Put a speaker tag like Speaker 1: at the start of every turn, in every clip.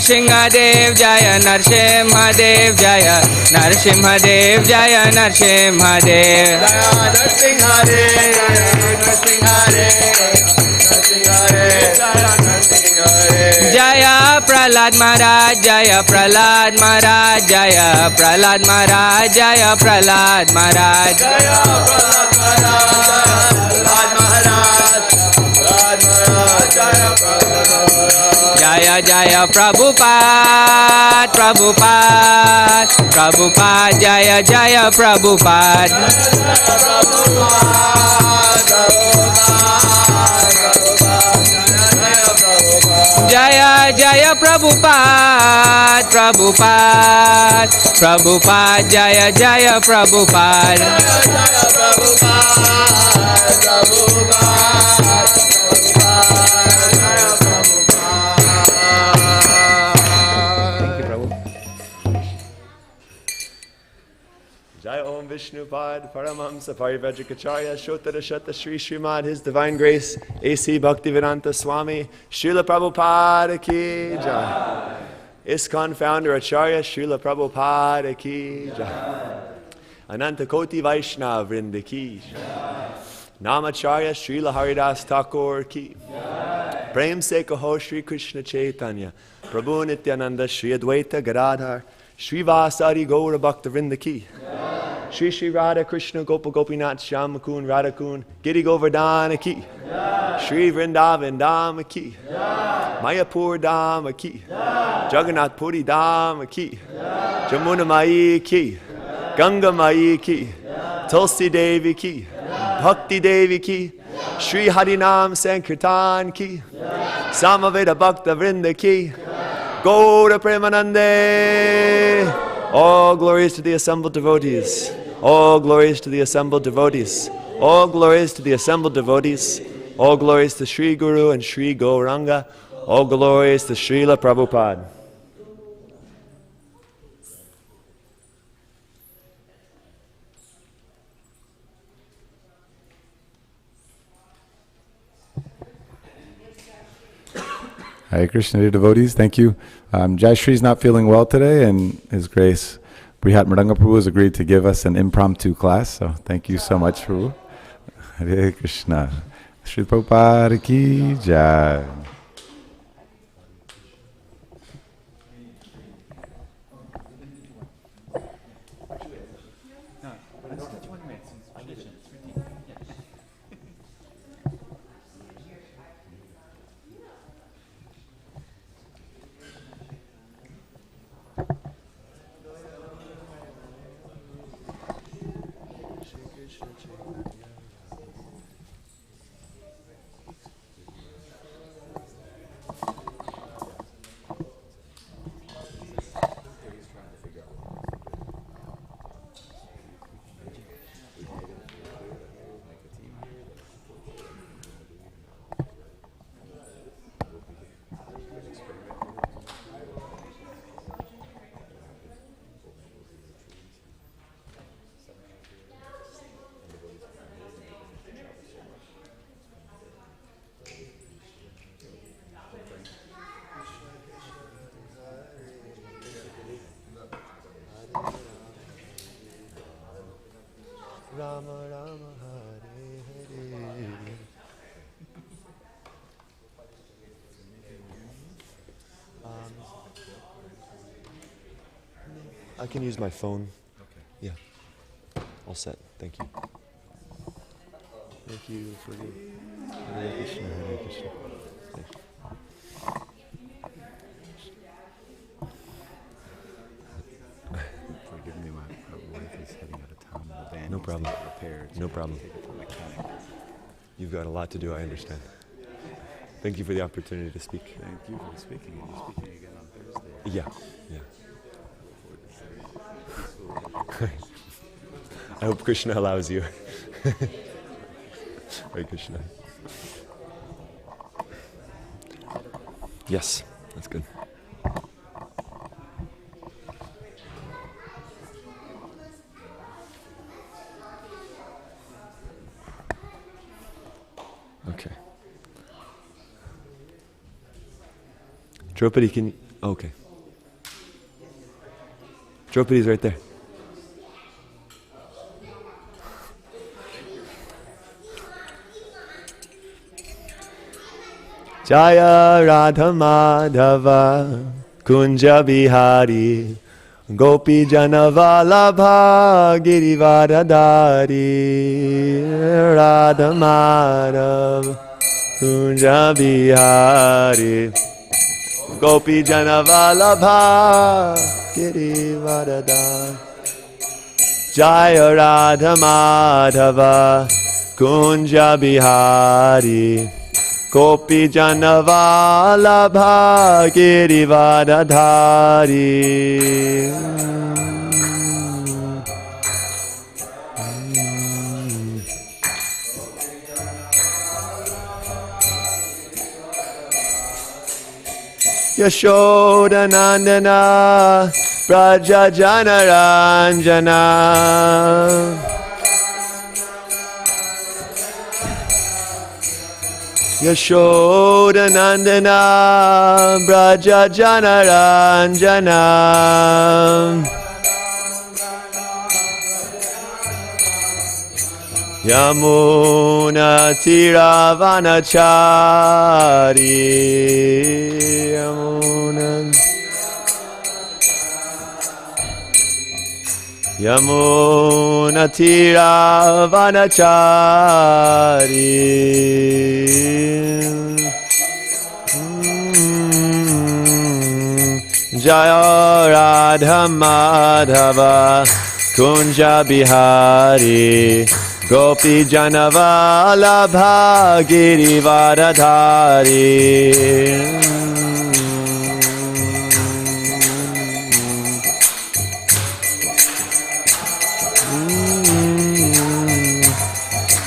Speaker 1: Nrsimhadev Jaya Nrsimhadev Jaya Nrsimhadev Jaya Nrsimhadev Jaya Prahlad Maharaj Jaya Prahlad Maharaj Jaya Prahlad Maharaj Jaya Prahlad Maharaj Jaya Jaya Prabhupada Prabhupada Prabhupada Jaya Jaya Prabhupada Jaya Jaya Prabhupada Prabhupada Prabhupada Jaya Jaya Prabhupada
Speaker 2: Jai Om Vishnupad Paramahamsa Parivajrakacharya Shotara Shata Shri Srimad His Divine Grace A.C. Bhaktivedanta Swami Srila Prabhupada Ki Jai ISKCON Founder Acharya Srila Prabhupada Ki Jai Ananta Koti Vaishnav Vrinda Ki Jai Namacharya Srila Haridas Thakur Ki Jai Prem Se Kaho Shri Krishna Chaitanya Prabhu Nityananda Shri Advaita Gadadhar Shri Vasari Gaura Bhakta Vrinda Ki Shri Shri Radha Krishna Gopa Gopinath Shyam Mukund Radha Kund Giri Govardhana Ki Shri Vrindavan Dhama Ki Mayapur Dhama Ki Jagannath Puri Dhama Ki Jamuna Mai Ki Ganga Mai Ki Tulsi Devi Ki Bhakti Devi Ki Shri Harinam Sankirtan Ki Samaveda Bhakta Vrinda Ki Gaura Premanande. All glories to the assembled devotees. All glories to the assembled devotees. All glories to the assembled devotees. All glories to Sri Guru and Sri Gauranga. All glories to Srila Prabhupada.
Speaker 3: Hare Krishna, dear devotees, thank you. Jai Shri is not feeling well today, and His Grace Brhat-Mrdanga Prabhu has agreed to give us an impromptu class, so thank you so much, Prabhu. Hare Krishna. Shri Prabhupada Ki Jai.
Speaker 2: Rama Rama Hare Hare. I can use my phone. Okay. Yeah. All set. Thank you. Thank you for the Hare Krishna, Hare Krishna.
Speaker 3: Forgive me, my wife is heading out of town. The van
Speaker 2: No
Speaker 3: needs to
Speaker 2: problem.
Speaker 3: get repaired, so
Speaker 2: No
Speaker 3: I have to
Speaker 2: problem.
Speaker 3: take it to a mechanic.
Speaker 2: You've got a lot to do, I understand. Thank you for the opportunity to speak.
Speaker 3: Thank you for speaking, and you're speaking again on Thursday.
Speaker 2: Yeah, yeah.
Speaker 3: Peaceful.
Speaker 2: I hope Krishna allows you. Hare Krishna. Yes, that's good. Okay. Draupadi, can you? Okay. Draupadi's right there. Jaya Radha Madhava Kunja Bihari Gopi Janavalabha Girivadadari Radha Madhava Kunja Bihari Gopi Janavalabha Girivadadari Jaya Radha Madhava Kunja Bihari Gopi Janavalabha Girivadadari Yashoda Nandana Braja Janaranjana Yashoda Nandana Braja Janaranjana Yamuna Tiravanachari Yamuna Tiravanachari Jaya Radha Madhava Kunja Bihari Gopi Janavalabha Girivadadari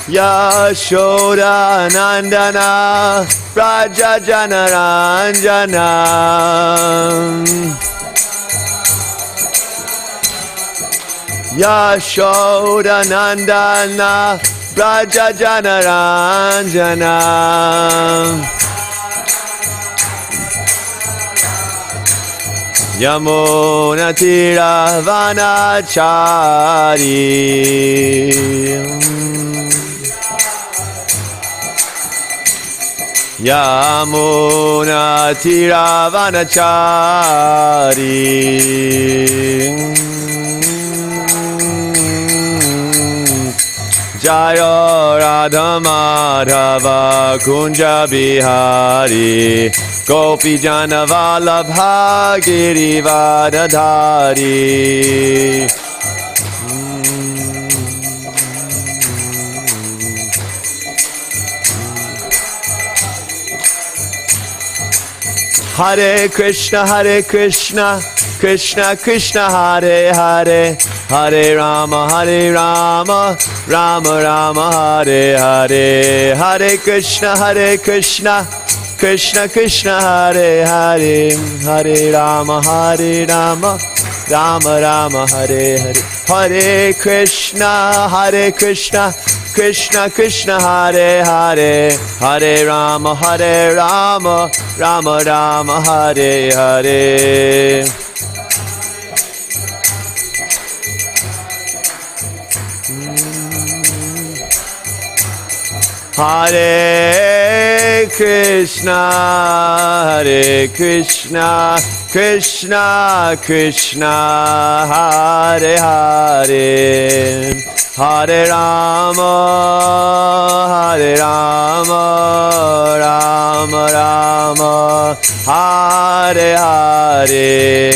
Speaker 2: Yashoda Nandana Braja Janaranjana Yashoda Nandana Braja Janaranjana Yamuna Tiravanachari Yamuna Tiravanachari Jaya Radha Madhava Kunja Bihari Gopi Janavalabha Girivadadari Hare Krishna, Krishna Krishna, Hare Hare, Hare Rama, Rama Rama, Hare Hare, Hare Krishna, Krishna Krishna, Hare Hare, Hare Rama, Rama Rama, Hare Hare, Hare Krishna, Krishna Krishna, Hare Hare, Hare Rama, Rama Rama, Hare Hare. Hare Krishna, Krishna Krishna, Hare Hare, Hare Rama, Hare Rama, Rama Rama, Hare Hare.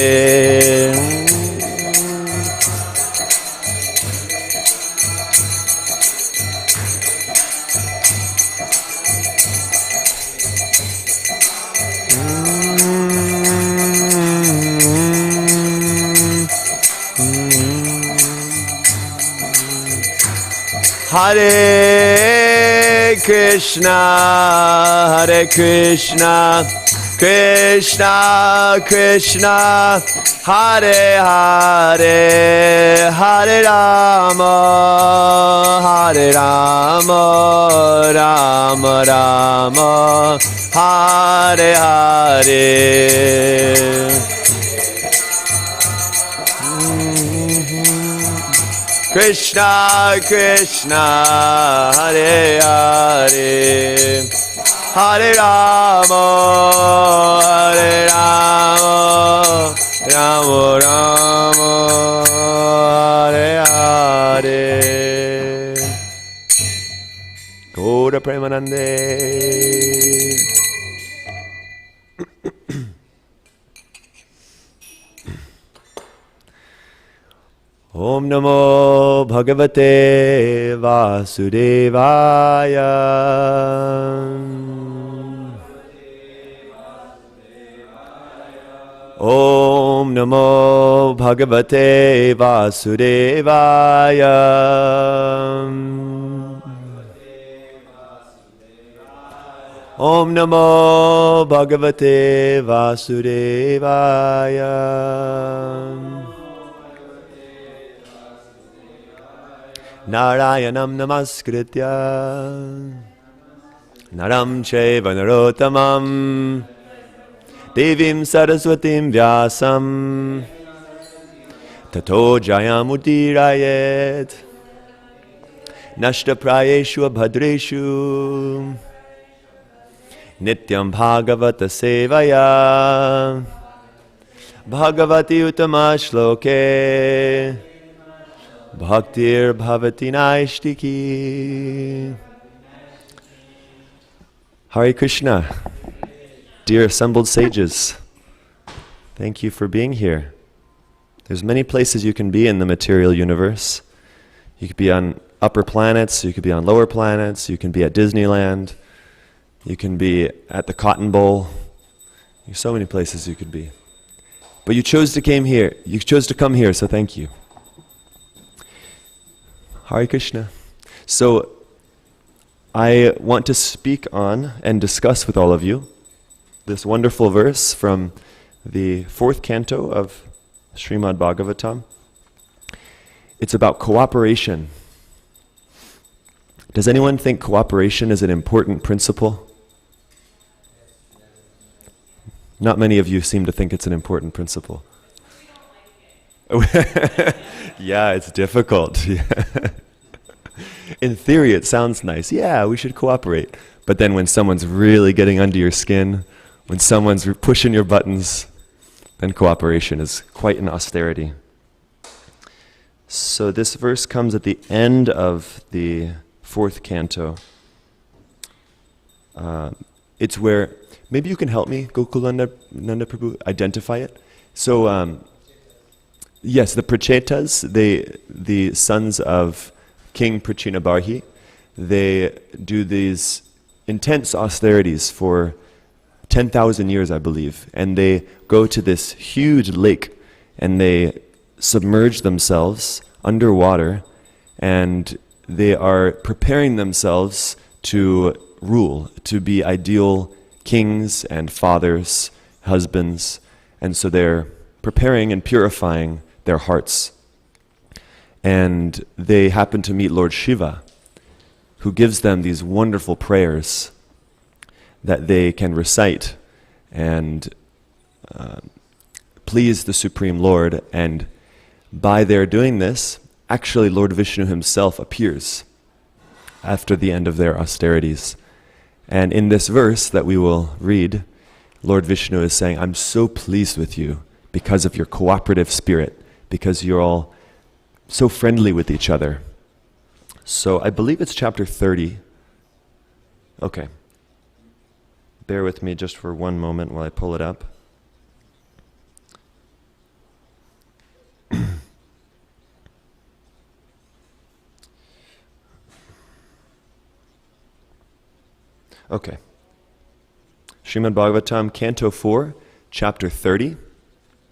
Speaker 2: Hare Krishna, Hare Krishna, Krishna Krishna, Hare Hare, Hare Rama, Hare Rama, Rama Rama, Hare Hare. Krishna Krishna, Hare Hare, Hare Rama, Hare Rama, Rama Rama, Hare Hare. Gaura Premanande. Om Namo Bhagavate Vasudevaya. Om Namo Bhagavate Vasudevaya. Om Namo Bhagavate Vasudevaya. Narayanam Namaskritya Naram Chaiva Narottamam Devim Saraswatim Vyasam Tato Jayamudirayet Nashta Prayeshu Abhadreshu Nityam Bhagavata Sevaya Bhagavati Uttama Shloke Bhaktir Bhavati Naishtiki. Hare Krishna, dear assembled sages, thank you for being here. There's many places you can be in the material universe. You could be on upper planets, you could be on lower planets, you can be at Disneyland, you can be at the Cotton Bowl. There's so many places you could be. But you chose to come here. You chose to come here, so thank you. Hare Krishna. So, I want to speak on and discuss with all of you this wonderful verse from the 4th canto of Srimad Bhagavatam. It's about cooperation. Does anyone think cooperation is an important principle? Not many of you seem to think it's an important principle. Yeah, it's difficult. In theory, it sounds nice. Yeah, we should cooperate. But then when someone's really getting under your skin, when someone's pushing your buttons, then cooperation is quite an austerity. So this verse comes at the end of the 4th canto. It's where, maybe you can help me, Gokulanda Nanda Prabhu, identify it. So, yes, the Prachetas, the sons of King Prachinabarhi, they do these intense austerities for 10,000 years, I believe. And they go to this huge lake and they submerge themselves underwater and they are preparing themselves to rule, to be ideal kings and fathers, husbands. And so they're preparing and purifying their hearts. And they happen to meet Lord Shiva, who gives them these wonderful prayers that they can recite and please the Supreme Lord. And by their doing this, actually Lord Vishnu himself appears after the end of their austerities. And in this verse that we will read, Lord Vishnu is saying, I'm so pleased with you because of your cooperative spirit, because you're all so friendly with each other. So I believe it's chapter 30. Okay. Bear with me just for one moment while I pull it up. Okay. Srimad Bhagavatam, Canto 4, Chapter 30,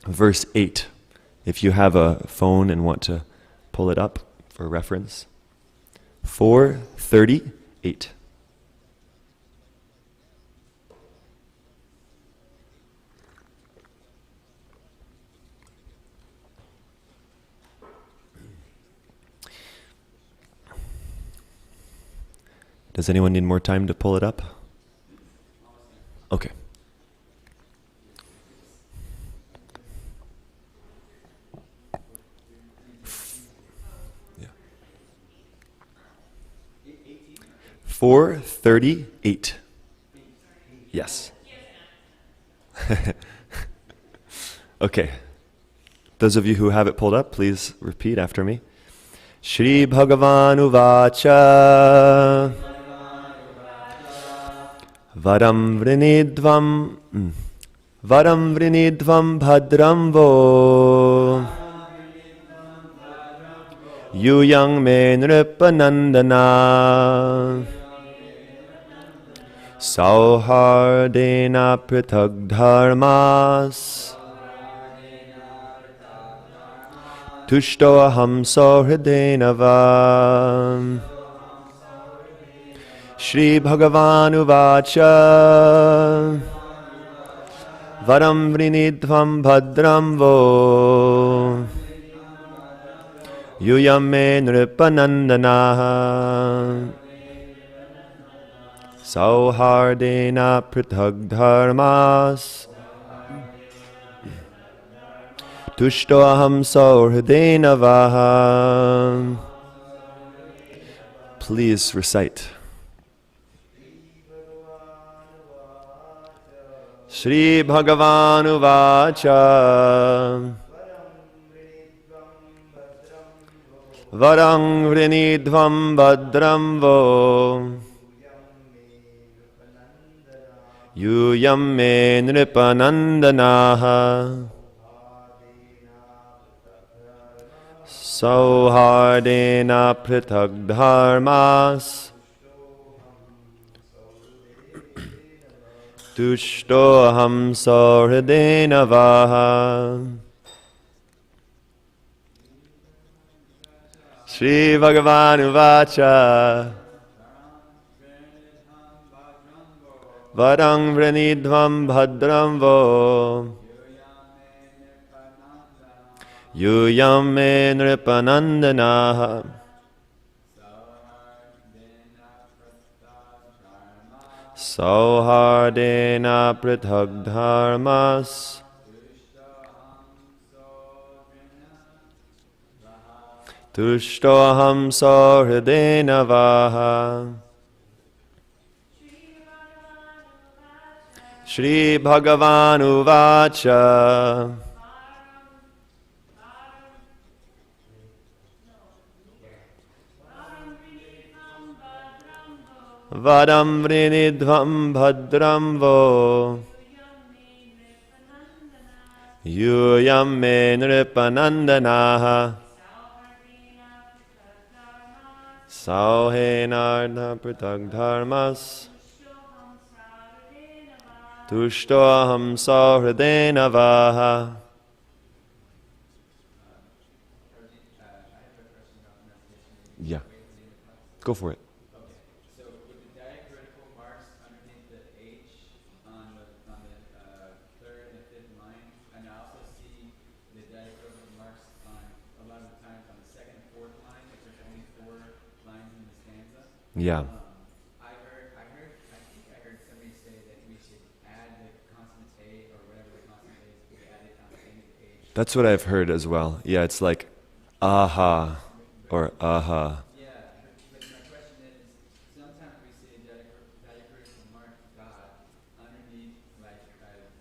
Speaker 2: Verse 8. If you have a phone and want to pull it up for reference. 4:38. Does anyone need more time to pull it up? Okay. Yeah. 4:38. Yes. Okay. Those of you who have it pulled up, please repeat after me. Shri Bhagavan Uvacha Varam Vrinidvam Bhadram Vo Yuyang Me Nripanandana Sauhardena Prithag Dharmas Tushto Aham Sauhridena Vam Shri Bhagavan Uvacha Varam Vrinidvam Bhadram Vo Yuyam Me Nripanandana Sauhardena Prithag Dharmas Tushto Aham Sauhridena Vaham. Please recite. Shri Bhagavan Uvacha Varang Vrinidvam Bhadram Vo Yuyam Me Nripanandanaha Sauhardena Prithag Dharmas Tushto Aham Sauhridena Vaha. Shri Bhagavan Uvacha Varang Vrinidvam Bhadram Vo Yuyam Me Nripanandanaha Sauhardena Prithag Dharmas Tushto Aham Sauhridena Vaha. Shri Bhagavan Uvacha Vadam Vrinidvam Bhadram Vo Yuyam Me Nripanandanaha Sauhenardha Prithag Dharmas Tushto Aham Sauhridena Vaha. Yeah, go for it.
Speaker 4: So with the diacritical marks underneath the H on the third and fifth line, and I also see the diacritical marks on a lot of the times on the second and fourth line, if there's only 4 lines in the stanza.
Speaker 2: Yeah.
Speaker 4: I think I heard somebody say that we should add the consonant A or whatever the consonant is, we add it on the end of the H.
Speaker 2: That's what I've heard as well. Yeah, it's like aha or aha.
Speaker 4: Yeah, but my question is, sometimes we see a diacritical mark God underneath like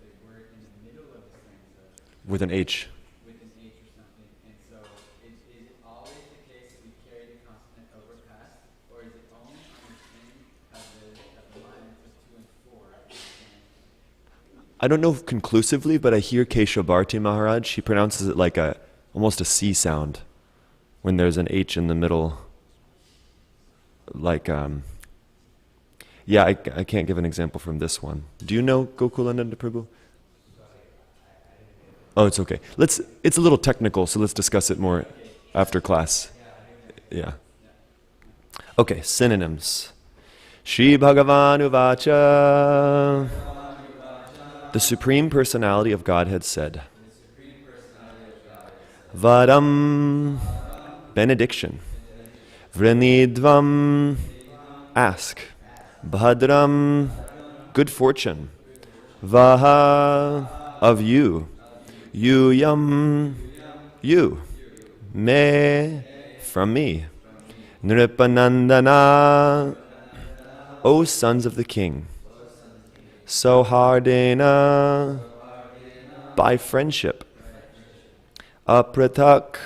Speaker 4: the word in the middle of the stanza
Speaker 2: With an H.
Speaker 4: with an H or something, and so is it always the case that we carry the consonant over past
Speaker 2: I don't know conclusively, but I hear Keshavarti Maharaj, he pronounces it like almost a C sound when there's an H in the middle. Like, I can't give an example from this one. Do you know Gokulananda Prabhu? Oh, it's okay. It's a little technical, so let's discuss it more after class. Yeah. Okay, synonyms. Shri Bhagavan Uvacha. The Supreme Personality of Godhead said. Vadam, benediction. Vrinidvam, ask. Bhadram, good fortune. Vaha, of you. Yuyam, you. Me, from me. Nripanandana, O sons of the king. Sohardena, by friendship. Apratak,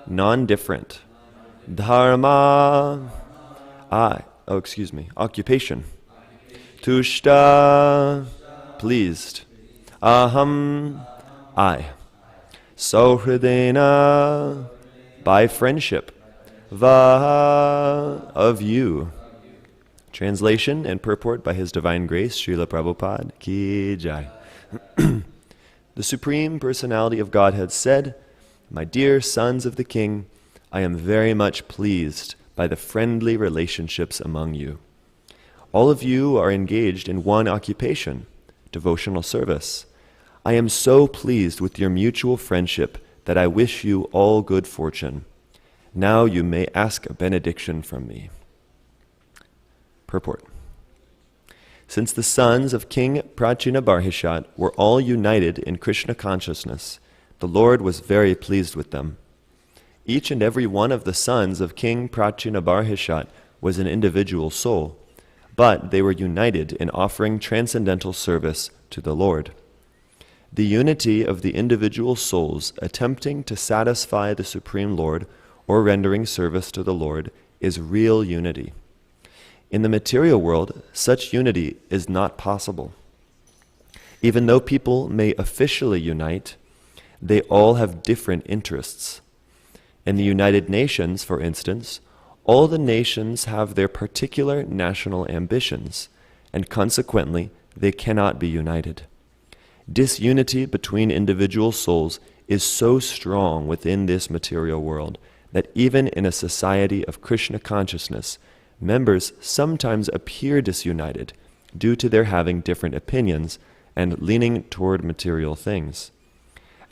Speaker 2: non-different. Dharma, occupation. Tushta, pleased. Aham, I. Sohridena, by friendship. Vaha, of you. Translation and purport by His Divine Grace, Srila Prabhupada Ki Jai. The Supreme Personality of Godhead said, My dear sons of the King, I am very much pleased by the friendly relationships among you. All of you are engaged in one occupation, devotional service. I am so pleased with your mutual friendship that I wish you all good fortune. Now you may ask a benediction from me. Purport. Since the sons of King Brhat-Mrdanga were all united in Krishna consciousness, the Lord was very pleased with them. Each and every one of the sons of King Brhat-Mrdanga was an individual soul, but they were united in offering transcendental service to the Lord. The unity of the individual souls attempting to satisfy the Supreme Lord or rendering service to the Lord is real unity. In the material world, such unity is not possible. Even though people may officially unite, they all have different interests. In the United Nations, for instance, all the nations have their particular national ambitions, and consequently, they cannot be united. Disunity between individual souls is so strong within this material world that even in a society of Krishna consciousness, members sometimes appear disunited due to their having different opinions and leaning toward material things.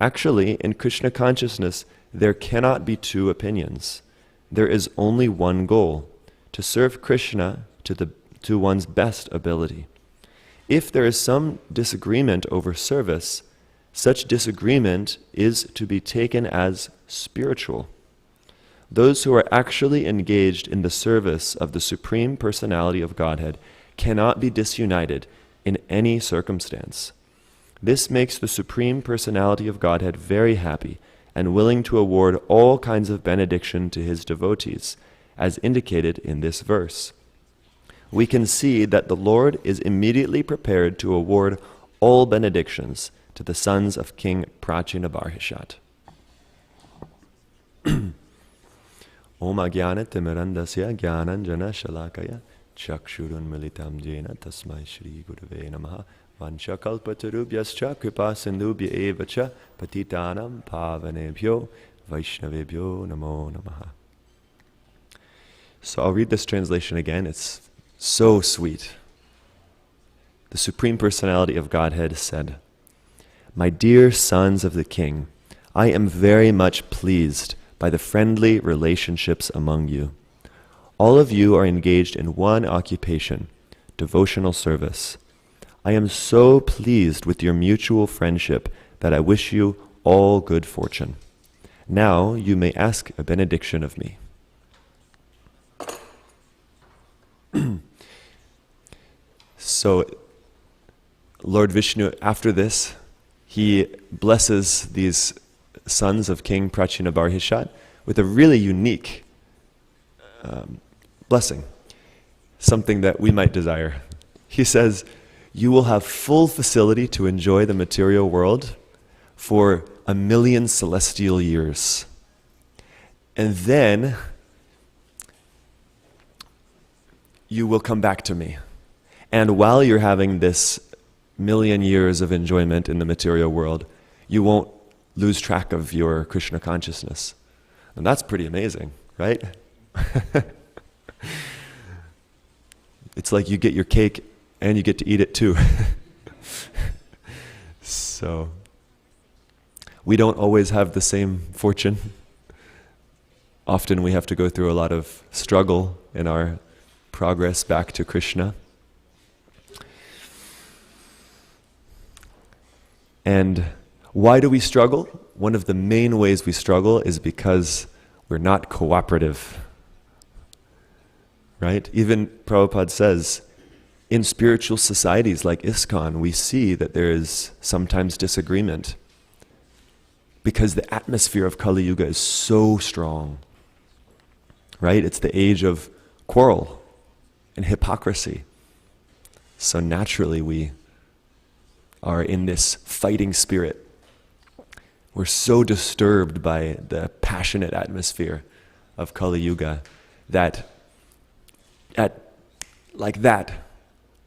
Speaker 2: Actually, in Krishna consciousness, there cannot be two opinions. There is only one goal, to serve Krishna to one's best ability. If there is some disagreement over service, such disagreement is to be taken as spiritual. Those who are actually engaged in the service of the Supreme Personality of Godhead cannot be disunited in any circumstance. This makes the Supreme Personality of Godhead very happy and willing to award all kinds of benediction to His devotees, as indicated in this verse. We can see that the Lord is immediately prepared to award all benedictions to the sons of King Brhat-Mrdanga. Om Agyana Timirandasya Gyananjana Shalakaya Chakshurun Militam Jena Tasmai Shri Gurave Namaha Vanchakalpatarubhyascha Kripa Sindhubhya Evacha Patitanam Pavanebhyo Vaishnavebhyo Namo Namaha. So I'll read this translation again. It's so sweet. The Supreme Personality of Godhead said, My dear sons of the King, I am very much pleased by the friendly relationships among you. All of you are engaged in one occupation, devotional service. I am so pleased with your mutual friendship that I wish you all good fortune. Now you may ask a benediction of me. So, Lord Vishnu, after this, he blesses these sons of King Brhat-Mrdanga with a really unique blessing, something that we might desire. He says, you will have full facility to enjoy the material world for 1,000,000 celestial years. And then you will come back to me. And while you're having this 1,000,000 years of enjoyment in the material world, you won't lose track of your Krishna consciousness. And that's pretty amazing, right? It's like you get your cake and you get to eat it too. So, we don't always have the same fortune. Often we have to go through a lot of struggle in our progress back to Krishna. And why do we struggle? One of the main ways we struggle is because we're not cooperative. Right? Even Prabhupada says, in spiritual societies like ISKCON, we see that there is sometimes disagreement because the atmosphere of Kali Yuga is so strong. Right? It's the age of quarrel and hypocrisy. So naturally we are in this fighting spirit. We're so disturbed by the passionate atmosphere of Kali Yuga that like that,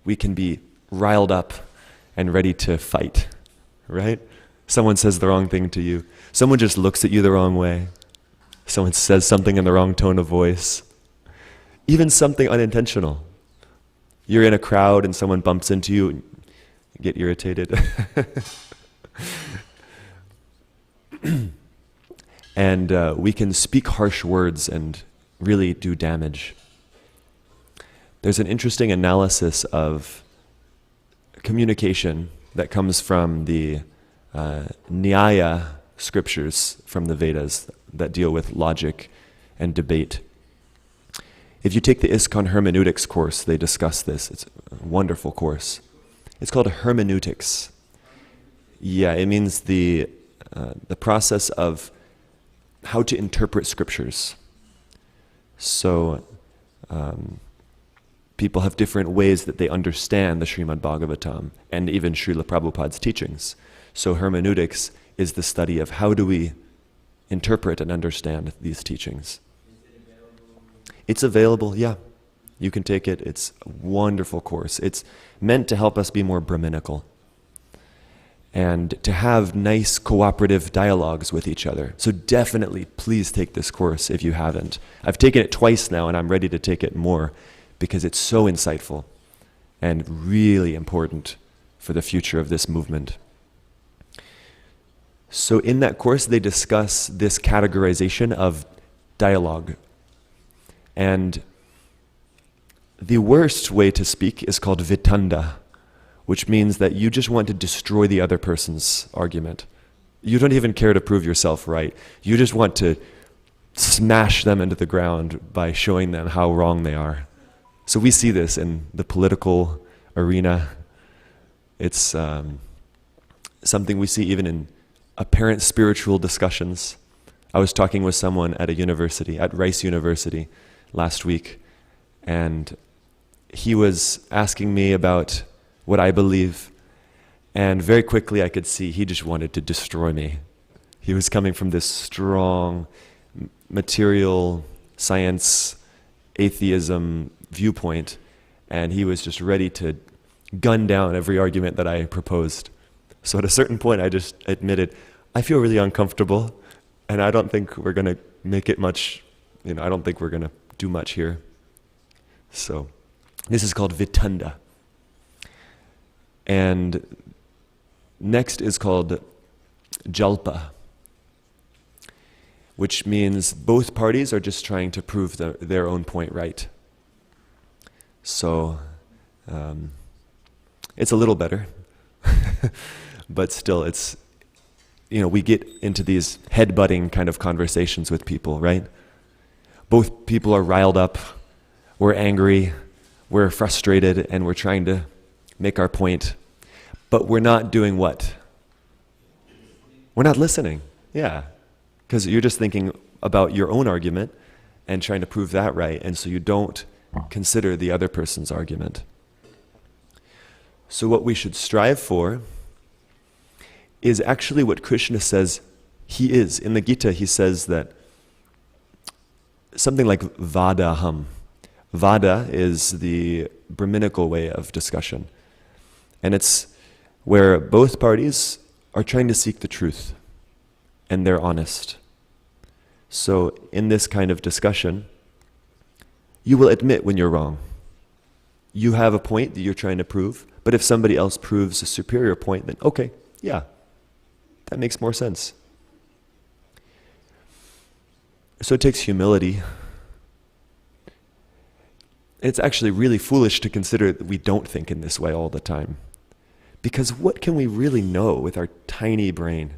Speaker 2: we can be riled up and ready to fight, right? Someone says the wrong thing to you. Someone just looks at you the wrong way. Someone says something in the wrong tone of voice. Even something unintentional. You're in a crowd and someone bumps into you, and you get irritated. And we can speak harsh words and really do damage. There's an interesting analysis of communication that comes from the Nyaya scriptures from the Vedas that deal with logic and debate. If you take the ISKCON hermeneutics course, they discuss this. It's a wonderful course. It's called hermeneutics. Yeah, it means the process of how to interpret scriptures. So, people have different ways that they understand the Srimad Bhagavatam and even Srila Prabhupada's teachings. So hermeneutics is the study of how do we interpret and understand these teachings.
Speaker 4: Is it available?
Speaker 2: It's available, yeah. You can take it. It's a wonderful course. It's meant to help us be more Brahminical and to have nice cooperative dialogues with each other. So definitely, please take this course if you haven't. I've taken it twice now and I'm ready to take it more, because it's so insightful and really important for the future of this movement. So in that course, they discuss this categorization of dialogue. And the worst way to speak is called vitanda, which means that you just want to destroy the other person's argument. You don't even care to prove yourself right. You just want to smash them into the ground by showing them how wrong they are. So we see this in the political arena. It's something we see even in apparent spiritual discussions. I was talking with someone at a university, at Rice University, last week, and he was asking me about what I believe, and very quickly I could see he just wanted to destroy me. He was coming from this strong material science, atheism viewpoint, and he was just ready to gun down every argument that I proposed. So at a certain point I just admitted, I feel really uncomfortable and I don't think we're going to make it much, I don't think we're going to do much here. So this is called vitanda. And next is called jalpa, which means both parties are just trying to prove their own point right. So it's a little better, but still it's, we get into these head-butting kind of conversations with people, right? Both people are riled up, we're angry, we're frustrated, and we're trying to make our point, but we're not doing what? We're not listening, yeah, because you're just thinking about your own argument and trying to prove that right, and so you don't consider the other person's argument. So what we should strive for is actually what Krishna says he is. In the Gita, he says that something like vadaham. Vada is the Brahminical way of discussion. And it's where both parties are trying to seek the truth and they're honest. So in this kind of discussion, you will admit when you're wrong. You have a point that you're trying to prove, but if somebody else proves a superior point, then okay, yeah, that makes more sense. So it takes humility. It's actually really foolish to consider that we don't think in this way all the time. Because what can we really know with our tiny brain?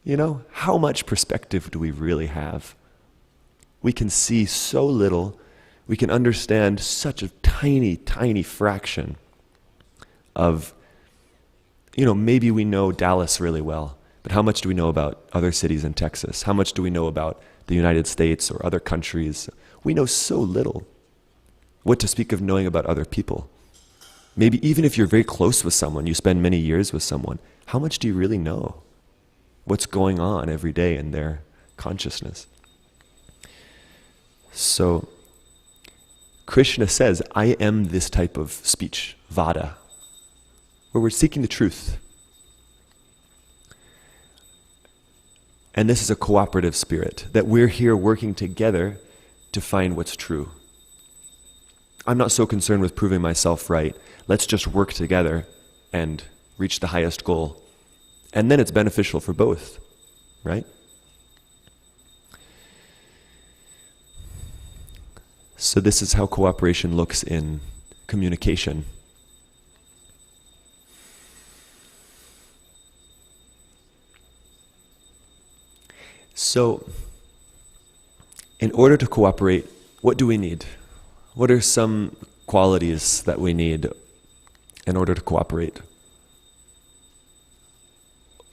Speaker 2: You know, how much perspective do we really have? We can see so little. We can understand such a tiny, tiny fraction of, you know, maybe we know Dallas really well, but how much do we know about other cities in Texas? How much do we know about the United States or other countries? We know so little. What to speak of knowing about other people? Maybe even if you're very close with someone, you spend many years with someone, how much do you really know? What's going on every day in their consciousness? So, Krishna says, I am this type of speech, vada, where we're seeking the truth. And this is a cooperative spirit, that we're here working together to find what's true. I'm not so concerned with proving myself right. Let's just work together and reach the highest goal. And then it's beneficial for both, right? So this is how cooperation looks in communication. So, in order to cooperate, what do we need? What are some qualities that we need in order to cooperate?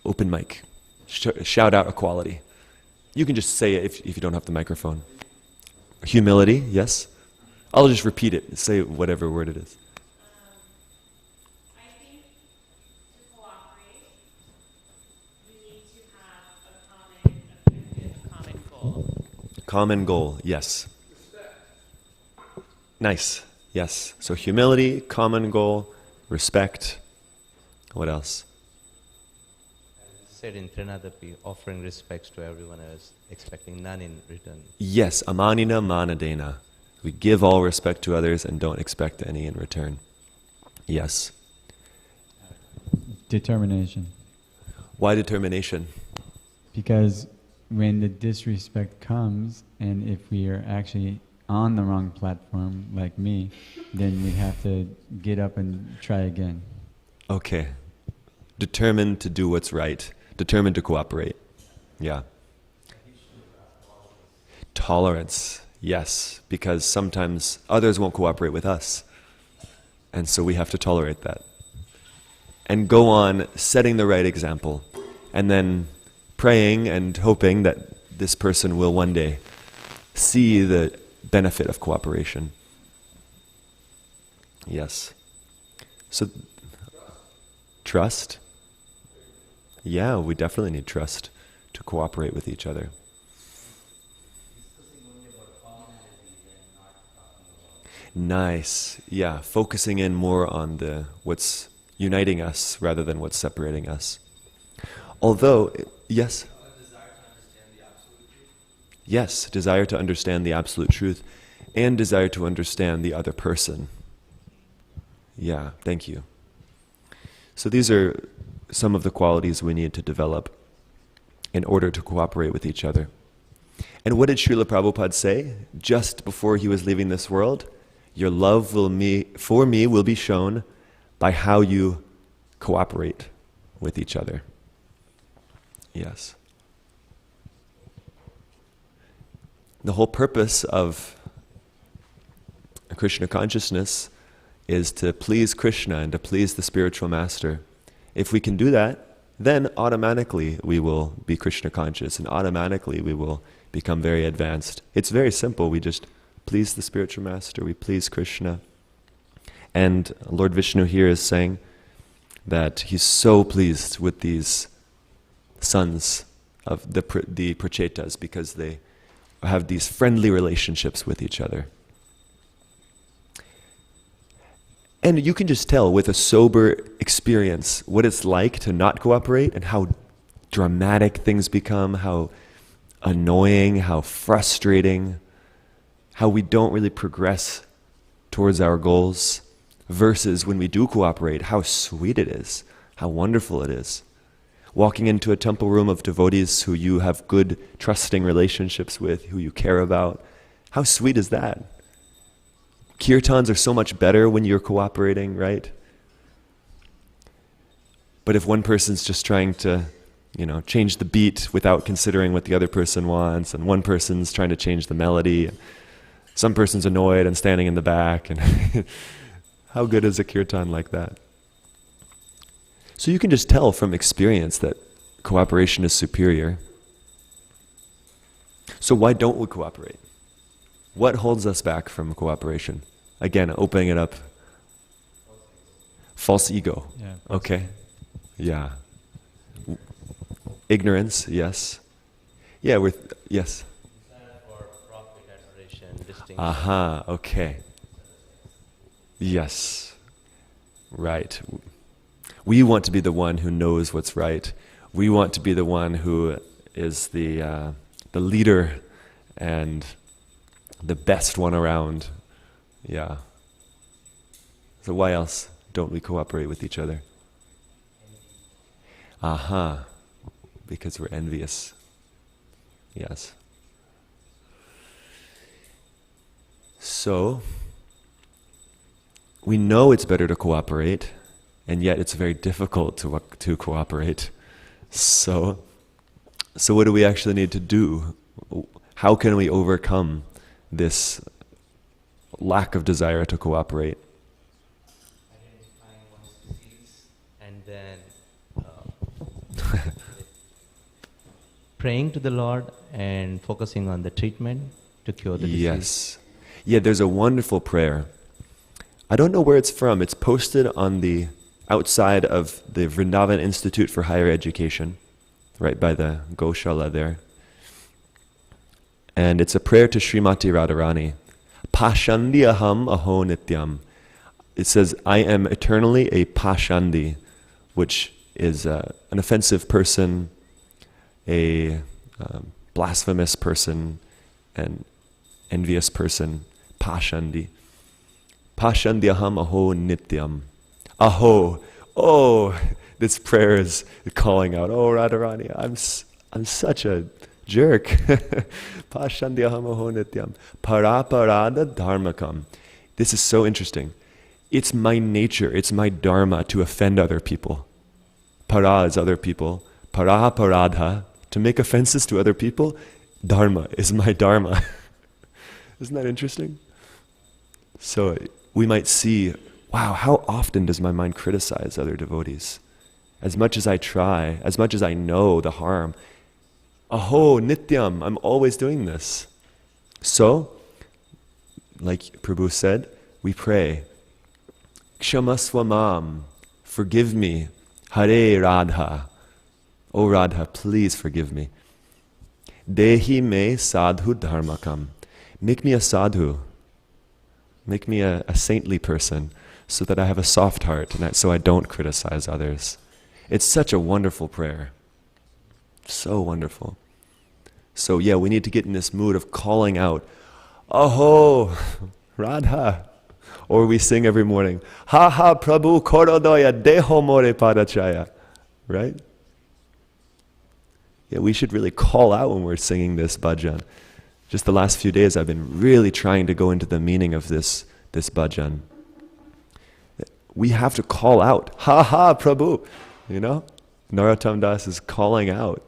Speaker 2: Open mic. Shout out a quality. You can just say it if you don't have the microphone. Humility, yes? I'll just repeat it. Say whatever word it is.
Speaker 5: I think to cooperate, you need to have a common objective, a common goal.
Speaker 2: Common goal, yes. Nice, yes. So humility, common goal, respect. What else?
Speaker 6: Said in Trinadapi, offering respects to everyone else, expecting none in return.
Speaker 2: Yes, amanina manadena. We give all respect to others and don't expect any in return. Yes.
Speaker 7: Determination.
Speaker 2: Why determination?
Speaker 7: Because when the disrespect comes, and if we are actually on the wrong platform, like me, then we have to get up and try again.
Speaker 2: Okay. Determined to do what's right. Determined to cooperate. Yeah. Tolerance. Yes. Because sometimes others won't cooperate with us. And so we have to tolerate that. And go on setting the right example. And then praying and hoping that this person will one day see the benefit of cooperation. Yes. So, trust. Yeah, we definitely need trust to cooperate with each other. Nice. Yeah, focusing in more on the what's uniting us rather than what's separating us. Although, yes? Yes, desire to understand the absolute truth and desire to understand the other person. Yeah, thank you. So these are some of the qualities we need to develop in order to cooperate with each other. And what did Srila Prabhupada say just before he was leaving this world? Your love for me will be shown by how you cooperate with each other. Yes. The whole purpose of Krishna consciousness is to please Krishna and to please the spiritual master. If we can do that, then automatically we will be Krishna conscious and automatically we will become very advanced. It's very simple. We just please the spiritual master, we please Krishna. And Lord Vishnu here is saying that he's so pleased with these sons of the Prachetas because they have these friendly relationships with each other. And you can just tell with a sober experience what it's like to not cooperate and how dramatic things become, how annoying, how frustrating, how we don't really progress towards our goals, versus when we do cooperate, how sweet it is, how wonderful it is. Walking into a temple room of devotees who you have good, trusting relationships with, who you care about, how sweet is that? Kirtans are so much better when you're cooperating, right? But if one person's just trying to, change the beat without considering what the other person wants, and one person's trying to change the melody, some person's annoyed and standing in the back, and how good is a kirtan like that? So you can just tell from experience that cooperation is superior. So why don't we cooperate? What holds us back from cooperation? Again, opening it up. False ego.
Speaker 7: Yeah.
Speaker 2: Okay. Yeah. Ignorance, yes. Yeah, yes.
Speaker 6: Desire for profit, adoration, distinction.
Speaker 2: Aha, okay. Yes. Right. We want to be the one who knows what's right. We want to be the one who is the leader and the best one around. Yeah. So why else don't we cooperate with each other? Aha. Because we're envious. Yes. So, we know it's better to cooperate, and yet it's very difficult to cooperate. So what do we actually need to do? How can we overcome this lack of desire to cooperate?
Speaker 6: Identifying one's disease and then praying to the Lord and focusing on the treatment to cure the disease.
Speaker 2: Yes. Yeah, there's a wonderful prayer. I don't know where it's from. It's posted on the outside of the Vrindavan Institute for Higher Education, right by the Goshala there. And it's a prayer to Srimati Radharani. Pashandi aham aho nityam. It says, I am eternally a pashandi, which is an offensive person, a blasphemous person, an envious person. Pashandi. Pashandi aham aho nityam. Aho. Oh, this prayer is calling out, oh Radharani, I'm such a jerk. Pashandi aham aho nityam. Paraparada dharmakam. This is so interesting. It's my nature, it's my dharma to offend other people. Para is other people. Paraha paradha, to make offenses to other people. Dharma is my dharma. Isn't that interesting? So we might see, wow, how often does my mind criticize other devotees? As much as I try, as much as I know the harm, aho, nityam, I'm always doing this. So, like Prabhu said, we pray, Kshamaswamam, forgive me, Hare Radha, O Radha, please forgive me. Dehi me sadhu dharmakam, make me a sadhu, make me a saintly person, so that I have a soft heart, and so I don't criticize others. It's such a wonderful prayer. So wonderful. So yeah, we need to get in this mood of calling out, Aho, Radha. Or we sing every morning, Ha ha Prabhu Korodoya Deho More Padachaya. Right? Yeah, we should really call out when we're singing this bhajan. Just the last few days I've been really trying to go into the meaning of this bhajan. We have to call out, Ha ha Prabhu. Narottam Das is calling out,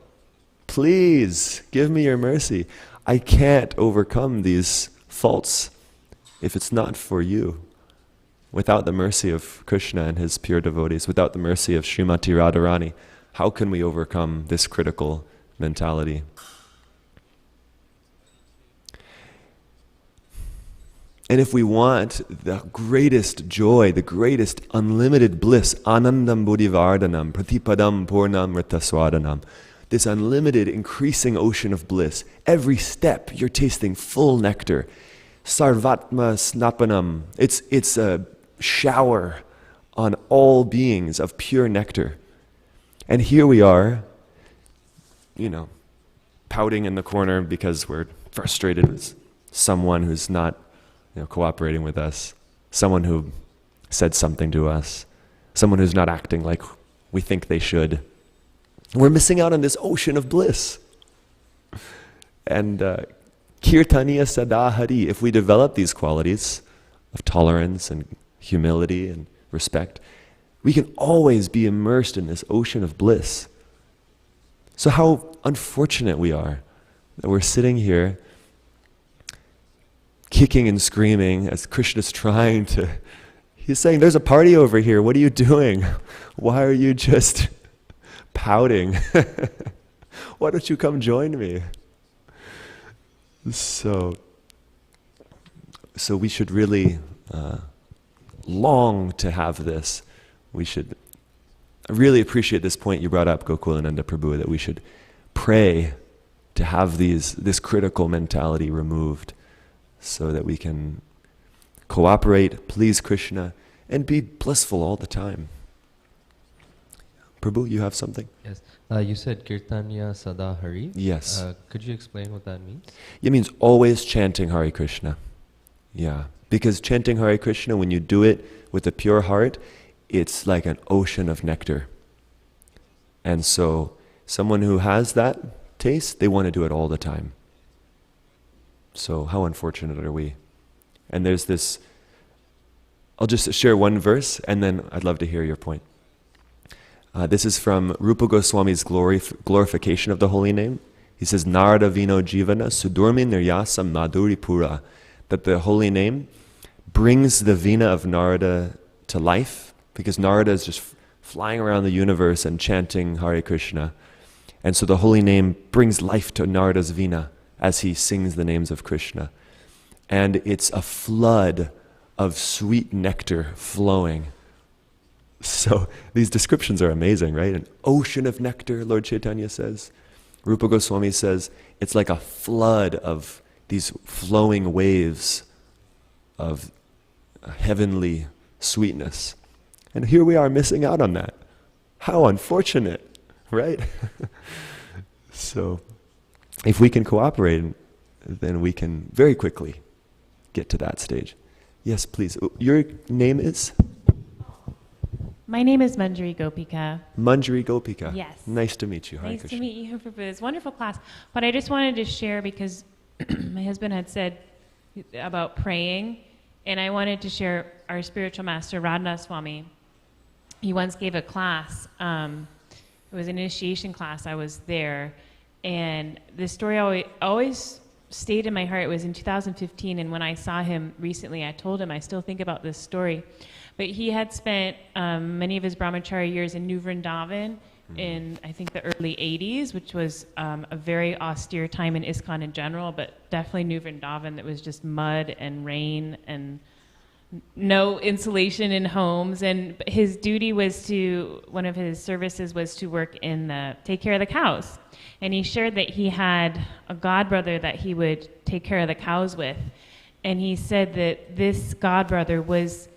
Speaker 2: please give me your mercy. I can't overcome these faults if it's not for you. Without the mercy of Krishna and his pure devotees, without the mercy of Srimati Radharani, how can we overcome this critical mentality? And if we want the greatest joy, the greatest unlimited bliss, anandam buddhivardhanam, pratipadam purnam ritaswadanam, this unlimited increasing ocean of bliss, every step you're tasting full nectar, sarvatma snapanam, it's a shower on all beings of pure nectar. And here we are, pouting in the corner because we're frustrated with someone who's not cooperating with us, someone who said something to us, someone who's not acting like we think they should. We're missing out on this ocean of bliss. And kirtaniya sadahari, if we develop these qualities of tolerance and humility and respect, we can always be immersed in this ocean of bliss. So how unfortunate we are that we're sitting here kicking and screaming as Krishna's he's saying, there's a party over here, what are you doing? Why are you just pouting? Why don't you come join me? So we should really long to have this. We should really appreciate this point you brought up, Gokulananda Prabhu, that we should pray to have this critical mentality removed, so that we can cooperate, please Krishna, and be blissful all the time. Prabhu, you have something?
Speaker 6: Yes. You said Kirtanya Sada Hari.
Speaker 2: Yes.
Speaker 6: Could you explain what that means?
Speaker 2: It means always chanting Hare Krishna. Yeah. Because chanting Hare Krishna, when you do it with a pure heart, it's like an ocean of nectar. And so someone who has that taste, they want to do it all the time. So how unfortunate are we? And there's this, I'll just share one verse and then I'd love to hear your point. This is from Rupa Goswami's glorification of the holy name. He says, Narada vino jivana sudurmi niryasam madhuri pura, that the holy name brings the vina of Narada to life, because Narada is just flying around the universe and chanting Hare Krishna. And so the holy name brings life to Narada's vina as he sings the names of Krishna. And it's a flood of sweet nectar flowing. So these descriptions are amazing, right? An ocean of nectar, Lord Chaitanya says. Rupa Goswami says it's like a flood of these flowing waves of heavenly sweetness. And here we are missing out on that. How unfortunate, right? So if we can cooperate, then we can very quickly get to that stage. Yes, please. Your name is?
Speaker 5: My name is Manjari Gopika.
Speaker 2: Manjari Gopika.
Speaker 5: Yes.
Speaker 2: Nice to meet you. Hare
Speaker 5: Nice
Speaker 2: Krishna.
Speaker 5: to meet you, Prabhu. It's a wonderful class. But I just wanted to share, because my husband had said about praying, and I wanted to share our spiritual master, Radha Swami. He once gave a class. It was an initiation class. I was there. And this story always stayed in my heart. It was in 2015, and when I saw him recently, I told him I still think about this story. But he had spent many of his brahmacharya years in New Vrindavan in, I think, the early 80s, which was a very austere time in ISKCON in general, but definitely New Vrindavan that was just mud and rain and no insulation in homes. And his duty was one of his services was to work take care of the cows. And he shared that he had a godbrother that he would take care of the cows with. And he said that this godbrother was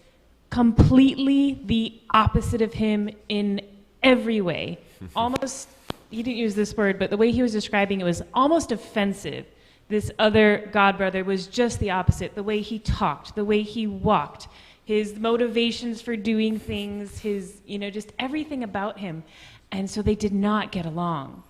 Speaker 5: completely the opposite of him in every way. Almost, he didn't use this word, but the way he was describing it was almost offensive. This other godbrother was just the opposite. The way he talked, the way he walked, his motivations for doing things, his, just everything about him. And so they did not get along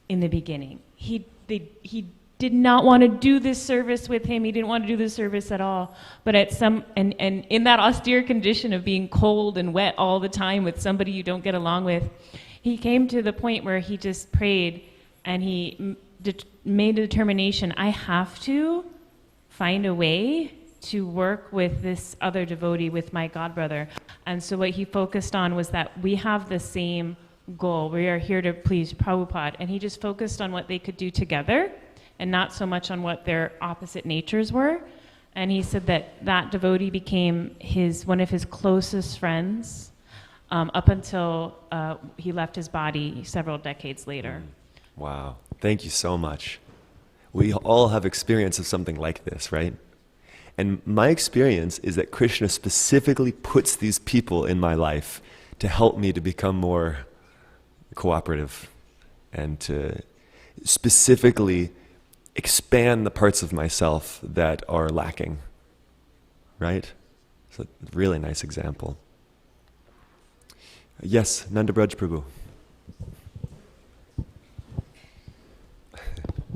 Speaker 5: in the beginning. He did not want to do this service with him. He didn't want to do this service at all. But and in that austere condition of being cold and wet all the time with somebody you don't get along with, he came to the point where he just prayed and he made a determination, I have to find a way to work with this other devotee, with my godbrother. And so what he focused on was that we have the same goal. We are here to please Prabhupada. And he just focused on what they could do together and not so much on what their opposite natures were. And he said that devotee became one of his closest friends up until he left his body several decades later.
Speaker 2: Wow. Thank you so much. We all have experience of something like this, right? And my experience is that Krishna specifically puts these people in my life to help me to become more cooperative and to specifically expand the parts of myself that are lacking, right? So, a really nice example. Yes, Nanda Braj Prabhu.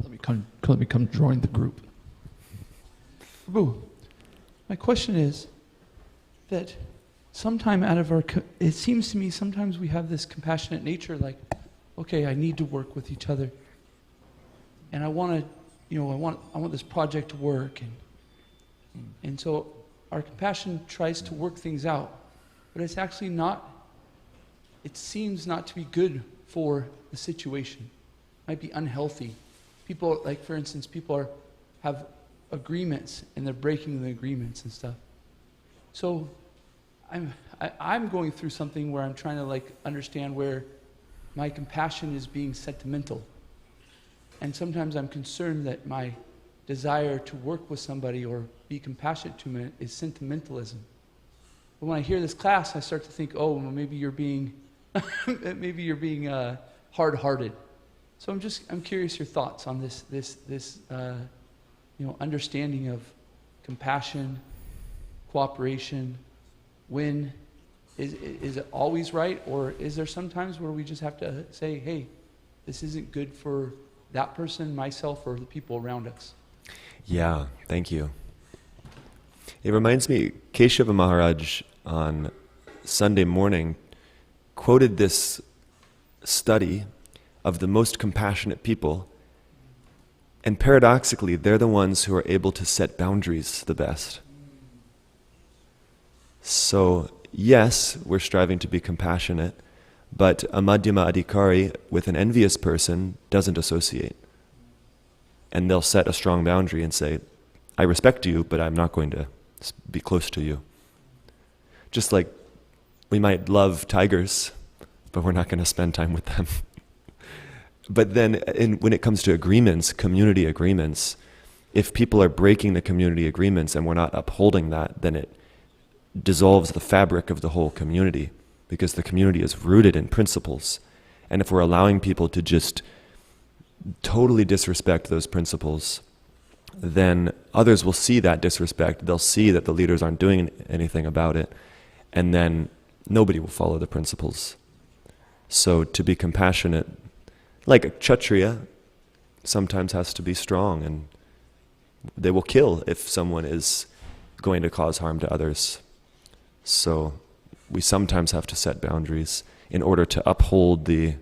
Speaker 8: Let me come join the group. Prabhu, my question is that sometime out of it seems to me sometimes we have this compassionate nature, like, okay, I need to work with each other, and I want to, I want this project to work, and so our compassion tries to work things out, but it's actually not. It seems not to be good for the situation. It might be unhealthy. People, like for instance, have agreements and they're breaking the agreements and stuff. So I'm going through something where I'm trying to understand where my compassion is being sentimental. And sometimes I'm concerned that my desire to work with somebody or be compassionate to them is sentimentalism. But when I hear this class, I start to think, oh, well, maybe you're being hard-hearted. So I'm curious your thoughts on this understanding of compassion, cooperation. When is it always right, or is there some times where we just have to say, hey, this isn't good for that person, myself, or the people around us?
Speaker 2: Yeah, thank you. It reminds me, Keshava Maharaj on Sunday morning quoted this study of the most compassionate people, and paradoxically, they're the ones who are able to set boundaries the best. So, yes, we're striving to be compassionate, but a Madhyama Adhikari with an envious person doesn't associate. And they'll set a strong boundary and say, I respect you, but I'm not going to be close to you. Just like we might love tigers, but we're not going to spend time with them. But then when it comes to agreements, community agreements, if people are breaking the community agreements and we're not upholding that, then it dissolves the fabric of the whole community, because the community is rooted in principles. And if we're allowing people to just totally disrespect those principles, then others will see that disrespect. They'll see that the leaders aren't doing anything about it, and then nobody will follow the principles. So to be compassionate, like a Kshatriya, sometimes has to be strong, and they will kill if someone is going to cause harm to others. So we sometimes have to set boundaries in order to uphold the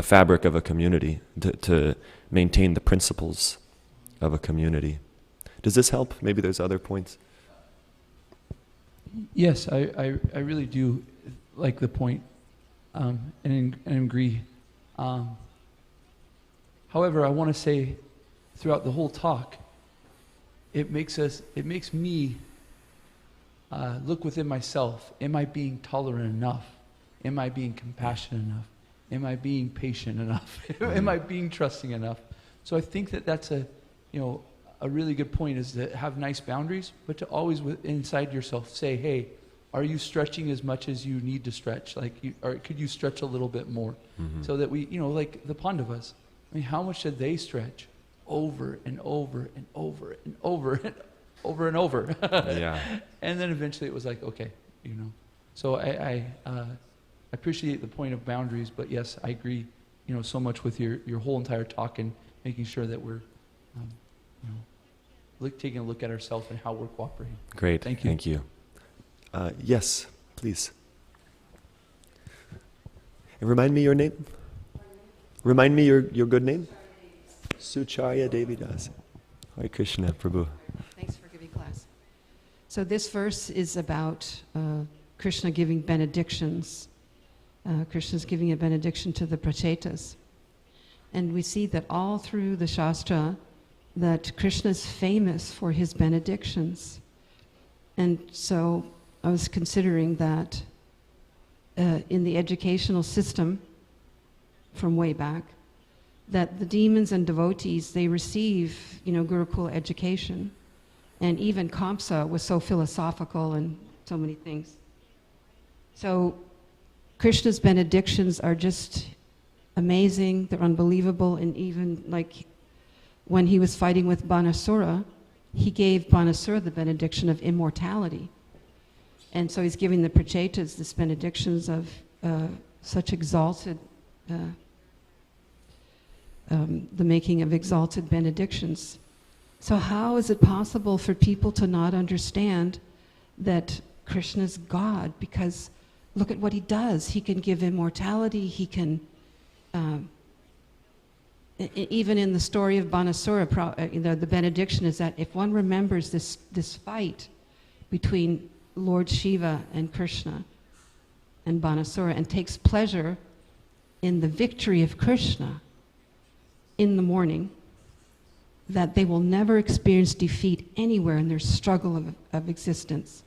Speaker 2: fabric of a community, to maintain the principles of a community. Does this help? Maybe there's other points.
Speaker 8: Yes, I really do like the point, and agree. However, I want to say, throughout the whole talk, it makes me look within myself. Am I being tolerant enough? Am I being compassionate enough? Am I being patient enough? Am I being trusting enough? So I think that's a really good point, is to have nice boundaries, but to always inside yourself say, hey, are you stretching as much as you need to stretch? Or could you stretch a little bit more? Mm-hmm. So that we, like the Pandavas, I mean, how much did they stretch? Over and over and over and over and over and over.
Speaker 2: Yeah.
Speaker 8: And then eventually it was like, okay, So I appreciate the point of boundaries, but yes, I agree, so much with your whole entire talk, and making sure that we're, taking a look at ourselves and how we're cooperating.
Speaker 2: Great.
Speaker 8: Thank you.
Speaker 2: Thank you. Yes, please. And remind me your name. Remind me your good name. Sucharya Devi Das. Hare Krishna, Prabhu.
Speaker 9: Thanks for giving class. So this verse is about Krishna giving benedictions. Krishna's giving a benediction to the Prachetas. And we see that all through the Shastra, that Krishna is famous for his benedictions. And so I was considering that in the educational system from way back, that the demons and devotees, they receive, Gurukula education. And even Kamsa was so philosophical and so many things. So Krishna's benedictions are just amazing, they're unbelievable, and even like when he was fighting with Banasura, he gave Banasura the benediction of immortality. And so he's giving the Prachetas this benedictions of such exalted, the making of exalted benedictions. So how is it possible for people to not understand that Krishna's God? Because look at what he does. He can give immortality, he can... even in the story of Banasura, the benediction is that if one remembers this fight between Lord Shiva and Krishna and Banasura and takes pleasure in the victory of Krishna in the morning, that they will never experience defeat anywhere in their struggle of existence.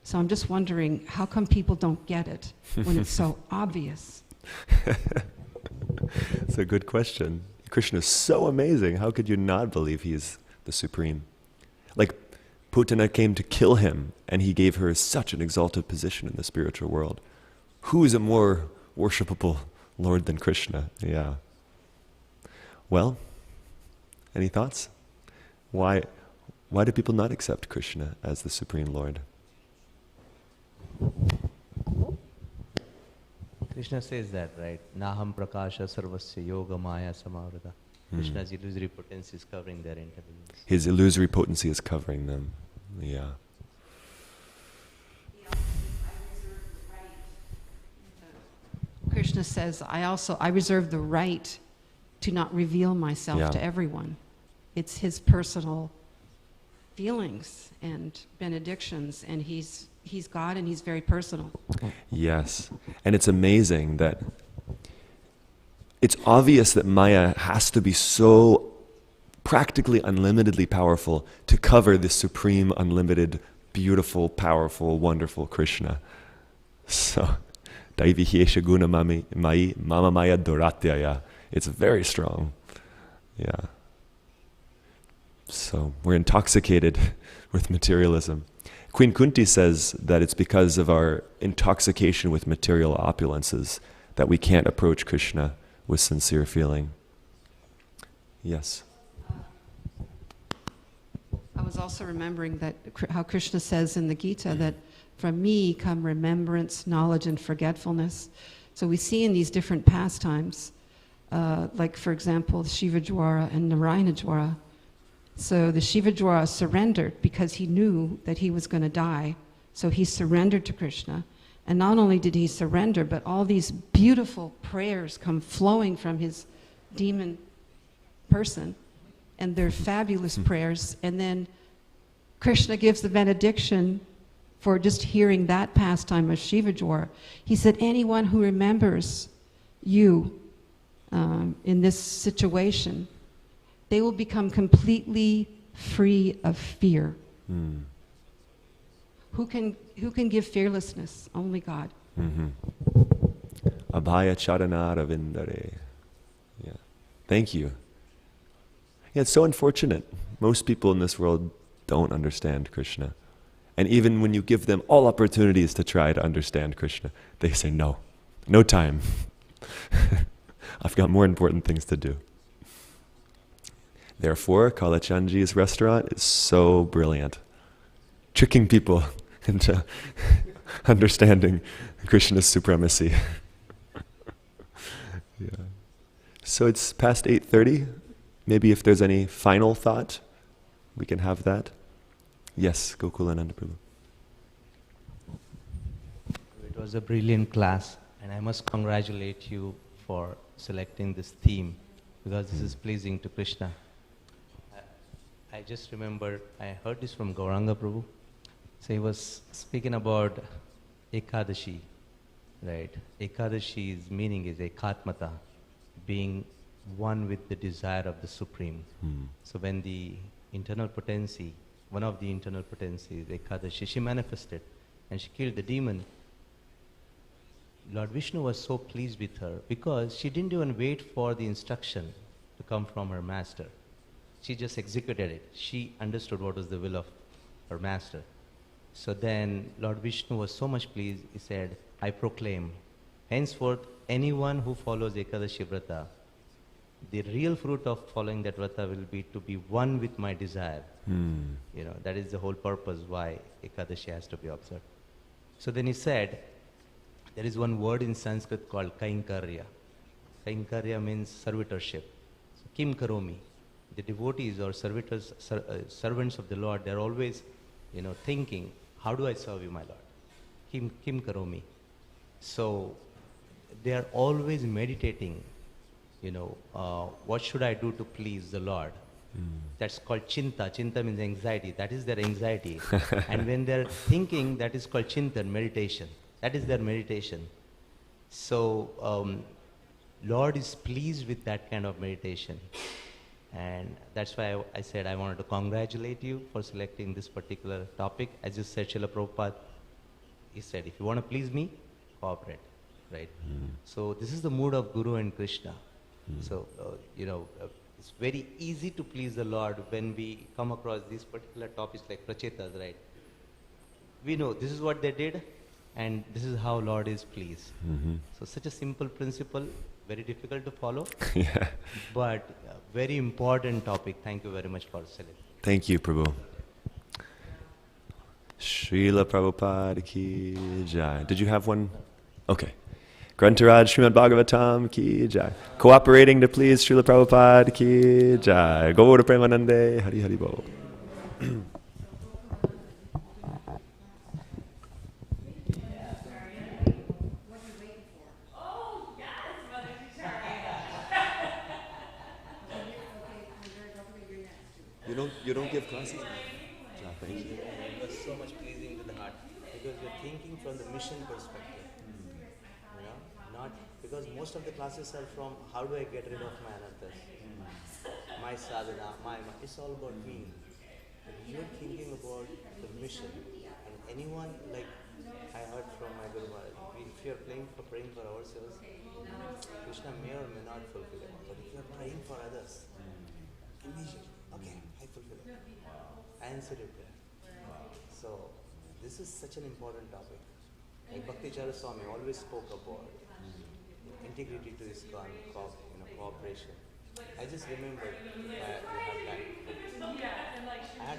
Speaker 9: So I'm just wondering, how come people don't get it when it's so obvious?
Speaker 2: It's a good question. Krishna is so amazing. How could you not believe he is the supreme? Like, Putana came to kill him, and he gave her such an exalted position in the spiritual world. Who is a more worshipable Lord than Krishna? Yeah. Well, any thoughts? Why do people not accept Krishna as the supreme Lord?
Speaker 6: Krishna says that, right? Naham prakasha sarvasya yoga maya samavrata. Krishna's illusory potency is covering their intelligence.
Speaker 2: His illusory potency is covering them. Yeah.
Speaker 9: Krishna says, I reserve the right to not reveal myself to everyone. It's his personal feelings and benedictions, and he's God and he's very personal.
Speaker 2: Yes. And it's amazing that it's obvious that Maya has to be so practically unlimitedly powerful to cover this supreme, unlimited, beautiful, powerful, wonderful Krishna. So, Daivihyesha guna mai mama maya doratyaya. It's very strong. Yeah. So, we're intoxicated with materialism. Queen Kunti says that it's because of our intoxication with material opulences that we can't approach Krishna with sincere feeling. Yes.
Speaker 9: I was also remembering that how Krishna says in the Gita that from me come remembrance, knowledge, and forgetfulness. So we see in these different pastimes, like for example, Shiva Jwara and Narayana Jwara. So the Shiva Jwara surrendered because he knew that he was going to die. So he surrendered to Krishna. And not only did he surrender, but all these beautiful prayers come flowing from his demon person. And they're fabulous prayers. And then Krishna gives the benediction for just hearing that pastime of Shiva Jwara. He said, anyone who remembers you in this situation, they will become completely free of fear. Who can give fearlessness? Only God.
Speaker 2: Abhaya Charana Ravindare. Yeah. Thank you. Yeah, it's so unfortunate. Most people in this world don't understand Krishna. And even when you give them all opportunities to try to understand Krishna, they say, no time. I've got more important things to do. Therefore, Kalachandji's restaurant is so brilliant. Tricking people into understanding Krishna's supremacy. Yeah. So it's past 8:30. Maybe if there's any final thought, we can have that. Yes, Gokulananda Prabhu.
Speaker 6: It was a brilliant class, and I must congratulate you for selecting this theme, because this is pleasing to Krishna. I just remember, I heard this from Gauranga Prabhu. So he was speaking about Ekadashi, right? Ekadashi's meaning is Ekatmata, being one with the desire of the Supreme. So when the internal potency, one of the internal potencies, Ekadashi, she manifested and she killed the demon, Lord Vishnu was so pleased with her because she didn't even wait for the instruction to come from her master. She just executed it. She understood what was the will of her master. So then Lord Vishnu was so much pleased, he said, I proclaim, henceforth anyone who follows Ekadashi Vrata, the real fruit of following that Vrata will be to be one with my desire. You know, that is the whole purpose why Ekadashi has to be observed. So then he said, there is one word in Sanskrit called Kainkarya. Kainkarya means servitorship. So, Kim Karomi. The devotees or servitors, servants of the Lord, they're always, you know, thinking, how do I serve you, my Lord? Kim Karomi. So, they are always meditating, you know, what should I do to please the Lord? That's called chinta. Chinta means anxiety. That is their anxiety. And when they're thinking, that is called chintan, meditation. That is their meditation. So, Lord is pleased with that kind of meditation. And that's why I said I wanted to congratulate you for selecting this particular topic. As you said, Srila Prabhupada, he said, if you want to please me, cooperate, right? So this is the mood of Guru and Krishna. So, you know, it's very easy to please the Lord when we come across these particular topics like prachetas, right? We know this is what they did, and this is how Lord is pleased. So such a simple principle, very difficult to follow, but very important topic. Thank you very much for selecting.
Speaker 2: Thank you, Prabhu. Srila Prabhupada ki jai. Did you have one? Okay. Grantaraj Srimad Bhagavatam ki jai. Cooperating to please Srila Prabhupada ki jai. Gaura Premanande Hari Hari Bol. You don't give classes? Yeah, thank you.
Speaker 6: It was so much pleasing to the heart because you're thinking from the mission perspective. You know, not because most of the classes are from how do I get rid of my anarthas, my sadhana, it's all about me. But you're thinking about the mission, and anyone like I heard from my Guru Maharaj, if you're praying for ourselves, Krishna may or may not fulfill it. But if you're praying for others, immediately, okay, I fulfill it. I answer your prayer. So this is such an important topic. Like Bhakti Chara Swami always spoke about integrity to his cooperation. I just remembered, if we have time, I had a